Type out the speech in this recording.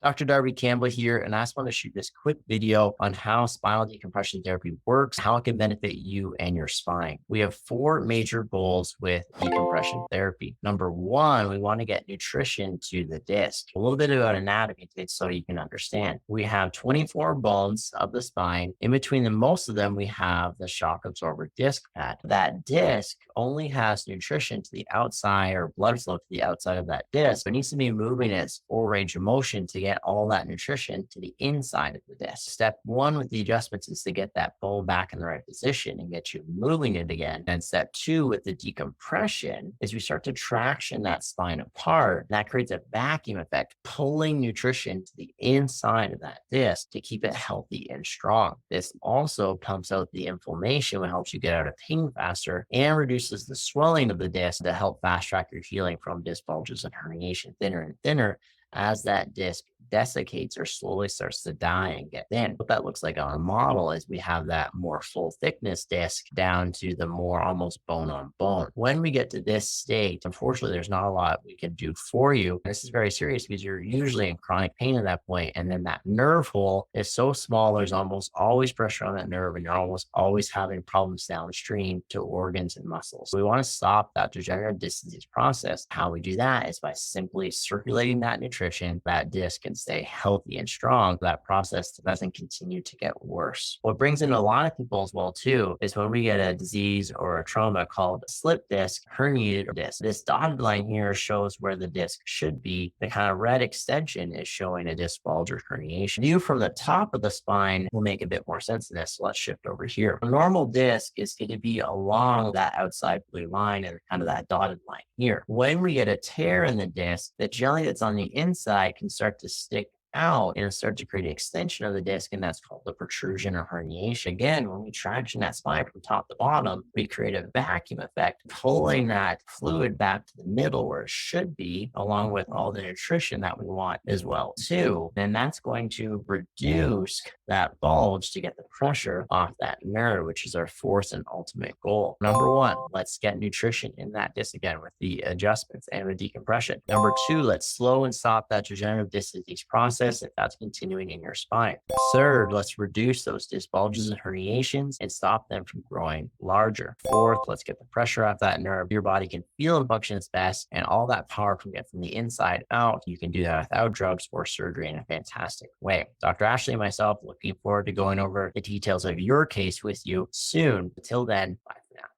Dr. Darby Campbell here, and I just want to shoot this quick video on how spinal decompression therapy works, how it can benefit you and your spine. We have four major goals with decompression therapy. Number one, we want to get nutrition to the disc. A little bit about anatomy today so you can understand. We have 24 bones of the spine. In between them, most of them, we have the shock absorber disc pad. That disc only has nutrition to the outside or blood flow to the outside of that disc. It needs to be moving its full range of motion to get all that nutrition to the inside of the disc. Step one with the adjustments is to get that bone back in the right position and get you moving it again. And step two with the decompression is we start to traction that spine apart. And that creates a vacuum effect, pulling nutrition to the inside of that disc to keep it healthy and strong. This also pumps out the inflammation, which helps you get out of pain faster and reduces the swelling of the disc to help fast track your healing from disc bulges and herniation thinner and thinner as that disc desiccates or slowly starts to die and get thin. What that looks like on a model is we have that more full thickness disc down to the more almost bone on bone. When we get to this state, unfortunately, there's not a lot we can do for you. This is very serious because you're usually in chronic pain at that point, and then that nerve hole is so small, there's almost always pressure on that nerve, and you're almost always having problems downstream to organs and muscles. So we want to stop that degenerative disc disease process. How we do that is by simply circulating that nutrition. That disc can stay healthy and strong. That process doesn't continue to get worse. What brings in a lot of people as well too is when we get a disease or a trauma called a slip disc, herniated disc. This dotted line here shows where the disc should be. The kind of red extension is showing a disc bulge or herniation. View from the top of the spine will make a bit more sense in this. So let's shift over here. A normal disc is going to be along that outside blue line and kind of that dotted line here. When we get a tear in the disc, the jelly that's on the inside can start to stick out and start to create an extension of the disc, and that's called the protrusion or herniation. Again, when we traction that spine from top to bottom, we create a vacuum effect, pulling that fluid back to the middle where it should be, along with all the nutrition that we want as well too. And that's going to reduce that bulge to get the pressure off that nerve, which is our fourth and ultimate goal. Number one, let's get nutrition in that disc again with the adjustments and the decompression. Number two, let's slow and stop that degenerative disc disease process if that's continuing in your spine. Third, let's reduce those disc bulges and herniations and stop them from growing larger. Fourth, let's get the pressure off that nerve. Your body can feel and function its best, and all that power can get from the inside out. You can do that without drugs or surgery in a fantastic way. Dr. Ashley and myself looking forward to going over the details of your case with you soon. Until then, bye.